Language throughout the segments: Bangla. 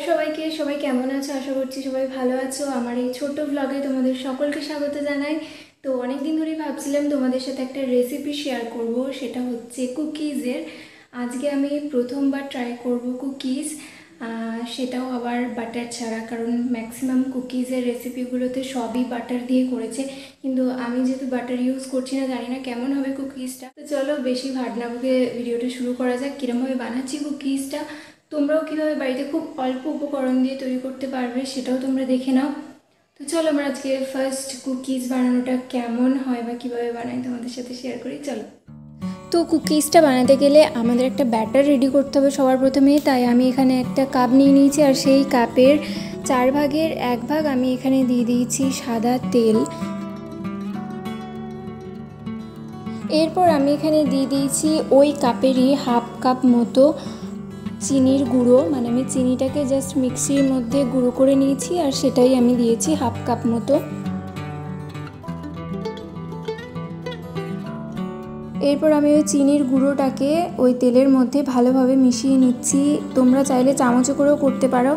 সবাইকে সবাই কেমন আছো? আশা করছি সবাই ভালো আছো। আমার এই ছোট্ট ব্লগে তোমাদের সকলকে স্বাগত জানাই। তো অনেক দিন ধরেই ভাবছিলাম তোমাদের সাথে একটা রেসিপি শেয়ার করব, সেটা হচ্ছে কুকিজের। আজকে আমি প্রথমবার ট্রাই করব কুকিজ, সেটাও আবার বাটার ছাড়া, কারণ ম্যাক্সিমাম কুকিজের রেসিপিগুলোতে সবই বাটার দিয়ে করেছে, কিন্তু আমি যেহেতু বাটার ইউজ করছি না, জানি না কেমন হবে কুকিজটা। তো চলো বেশি ভাট না বকে ভিডিওটা শুরু করা যাক। কীরকমভাবে বানাচ্ছি কুকিজটা, তোমরাও কীভাবে বাড়িতে খুব অল্প উপকরণ দিয়ে তৈরি করতে পারবে সেটাও তোমরা দেখে নাও। তো চলো আমরা আজকে ফার্স্ট কুকিজ বানানোটা কেমন হয় বা কীভাবে বানাই তোমাদের সাথে শেয়ার করি। চলো। তো কুকিজটা বানাতে গেলে আমাদের একটা ব্যাটার রেডি করতে হবে সবার প্রথমে। তাই আমি এখানে একটা কাপ নিয়ে নিয়েছি, আর সেই কাপের 4 ভাগের 1 ভাগ আমি এখানে দিয়ে দিয়েছি সাদা তেল। এরপর আমি এখানে দিয়ে দিয়েছি ওই কাপেরই হাফ কাপ মতো চিনির গুঁড়ো, মানে আমি চিনিটাকে জাস্ট মিক্সির মধ্যে গুঁড়ো করে নিয়েছি, আর সেটাই আমি দিয়েছি হাফ কাপ মতো। এরপর আমি ওই চিনির গুঁড়োটাকে ওই তেলের মধ্যে ভালোভাবে মিশিয়ে নিচ্ছি। তোমরা চাইলে চামচে করেও করতে পারো।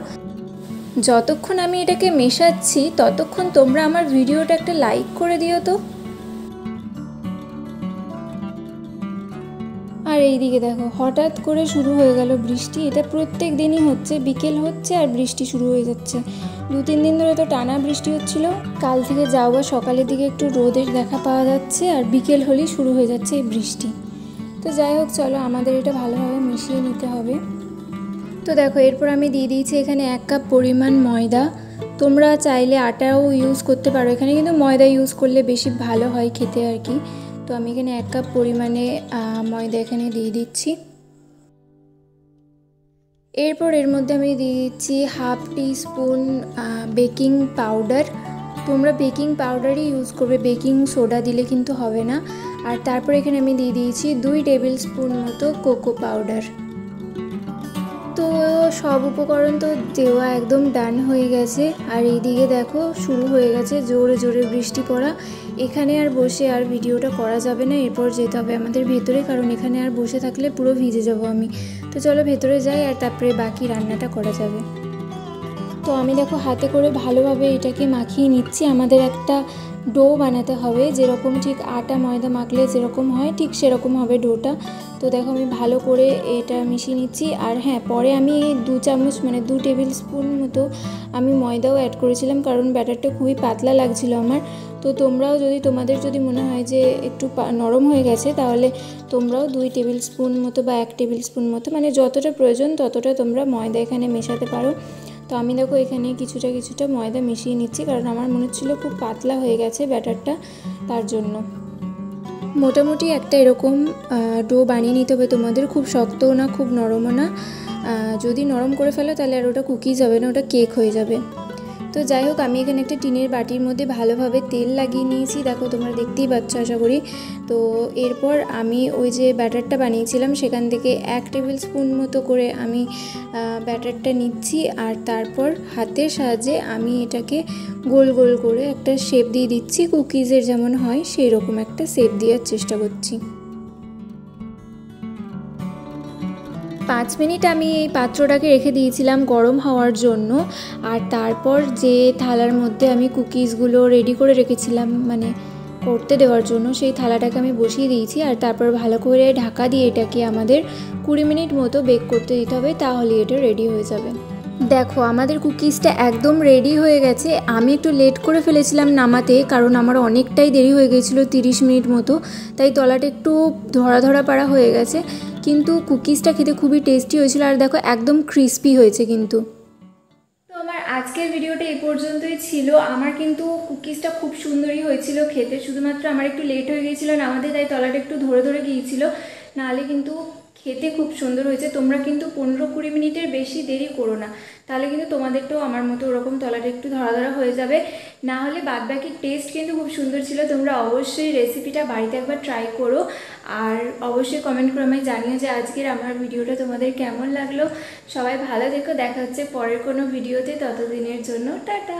যতক্ষণ আমি এটাকে মেশাচ্ছি ততক্ষণ তোমরা আমার ভিডিওটা একটা লাইক করে দিও তো। আর এইদিকে দেখো হঠাৎ করে শুরু হয়ে গেল বৃষ্টি। এটা প্রত্যেক দিনই হচ্ছে, বিকেল হচ্ছে আর বৃষ্টি শুরু হয়ে যাচ্ছে। 2-3 দিন ধরে তো টানা বৃষ্টি হচ্ছিল। কাল থেকে যাও বা সকালের দিকে একটু রোদের দেখা পাওয়া যাচ্ছে, আর বিকেল হলেই শুরু হয়ে যাচ্ছে এই বৃষ্টি। তো যাই হোক, চলো আমাদের এটা ভালোভাবে মিশিয়ে নিতে হবে। তো দেখো এরপর আমি দিয়ে দিয়েছি এখানে 1 কাপ পরিমাণ ময়দা। তোমরা চাইলে আটাও ইউজ করতে পারো এখানে, কিন্তু ময়দা ইউজ করলে বেশি ভালো হয় খেতে আর কি। তো আমি এখানে 1 কাপ পরিমাণে ময়দা এখানে দিয়ে দিচ্ছি। এরপর এর মধ্যে আমি দিয়ে দিচ্ছি হাফ টিস্পুন বেকিং পাউডার। তোমরা বেকিং পাউডারই ইউজ করবে, বেকিং সোডা দিলে কিন্তু হবে না। আর তারপর এখানে আমি দিয়ে দিয়েছি 2 টেবিল স্পুন মতো কোকো পাউডার। তো সব উপকরণ তো দেওয়া একদম ডান হয়ে গেছে। আর এইদিকে দেখো শুরু হয়ে গেছে জোরে জোরে বৃষ্টি পড়া। এখানে আর বসে আর ভিডিওটা করা যাবে না, এরপর যেতে হবে আমাদের ভেতরে, কারণ এখানে আর বসে থাকলে পুরো ভিজে যাব আমি। তো চলো ভেতরে যাই, আর তারপরে বাকি রান্নাটা করা যাবে। তো আমি দেখো হাতে করে ভালোভাবে এটাকে মাখিয়ে নিচ্ছি। আমাদের একটা ডো বানাতে হবে, যেরকম ঠিক আটা ময়দা মাখলে যেরকম হয় ঠিক সেরকম হবে ডোটা। তো দেখো আমি ভালো করে এটা মিশিয়ে নিচ্ছি। আর হ্যাঁ, পরে আমি 2 চামচ মানে 2 টেবিল স্পুন মতো আমি ময়দাও অ্যাড করেছিলাম, কারণ ব্যাটারটা খুবই পাতলা লাগছিল আমার। তো তোমরাও তোমাদের যদি মনে হয় যে একটু নরম হয়ে গেছে, তাহলে তোমরাও 2 টেবিল স্পুন মতো বা 1 টেবিল স্পুন মতো, মানে যতটা প্রয়োজন ততটা তোমরা ময়দা এখানে মেশাতে পারো। তো আমি দেখো এখানে কিছুটা ময়দা মিশিয়ে নিচ্ছি, কারণ আমার মনে হচ্ছিলো খুব পাতলা হয়ে গেছে ব্যাটারটা, তার জন্য। মোটামুটি একটা এরকম ডো বানিয়ে নিতে হবে তোমাদের, খুব শক্তও না খুব নরমও না। যদি নরম করে ফেলো তাহলে আর ওটা কুকিজ হবে না, ওটা কেক হয়ে যাবে। তো যাই হোক, আমি এখানে একটা টিনের বাটির মধ্যে ভালোভাবে তেল লাগিয়ে নিয়েছি, দেখো তোমরা দেখতেই পাচ্ছ আশা করি। তো এরপর আমি ওই যে ব্যাটারটা বানিয়েছিলাম সেখান থেকে 1 টেবিল স্পুন মতো করে আমি ব্যাটারটা নিচ্ছি, আর তারপর হাতের সাহায্যে আমি এটাকে গোল গোল করে একটা শেপ দিয়ে দিচ্ছি। কুকিজের যেমন হয় সেই রকম একটা শেপ দেওয়ার চেষ্টা করছি। 5 মিনিট আমি এই পাত্রটাকে রেখে দিয়েছিলাম গরম হওয়ার জন্য। আর তারপর যে থালার মধ্যে আমি কুকিজগুলো রেডি করে রেখেছিলাম মানে করতে দেওয়ার জন্য, সেই থালাটাকে আমি বসিয়ে দিয়েছি। আর তারপর ভালো করে ঢাকা দিয়ে এটাকে আমাদের 20 মিনিট মতো বেক করতে দিতে হবে, তাহলে এটা রেডি হয়ে যাবে। দেখো আমাদের কুকিজটা একদম রেডি হয়ে গেছে। আমি একটু লেট করে ফেলেছিলাম নামাতে, কারণ আমার অনেকটাই দেরি হয়ে গেছিলো, 30 মিনিট মতো, তাই তলাটা একটু ধরা ধরা পাড়া হয়ে গেছে। কিন্তু কুকিজটা খেতে খুবই টেস্টি হয়েছিল, আর দেখো একদম ক্রিস্পি হয়েছে কিন্তু। তো আমার আজকের ভিডিওটা এই পর্যন্তই ছিল। আমার কিন্তু কুকিজটা খুব সুন্দরই হয়েছিল খেতে, শুধুমাত্র আমার একটু লেট হয়ে গিয়েছিলো নামাতে, তাই তলাটা একটু ধরে ধরে গিয়েছিল, নাহলে কিন্তু খেতে খুব সুন্দর হয়েছে। তোমরা কিন্তু 15-20 মিনিটের বেশি দেরি করো না, তাহলে কিন্তু তোমাদেরটাও আমার মতো ওরকম তলাটা একটু ধরা ধরা হয়ে যাবে। না হলে বাদবাকি টেস্ট কিন্তু খুব সুন্দর ছিল। তোমরা অবশ্যই রেসিপিটা বাড়িতে একবার ট্রাই করো, আর অবশ্যই কমেন্ট করে আমায় জানিও যে আজকের আমার ভিডিওটা তোমাদের কেমন লাগলো। সবাই ভালো থেকো, দেখা হচ্ছে পরের কোনো ভিডিওতে, ততদিনের জন্য টাটা।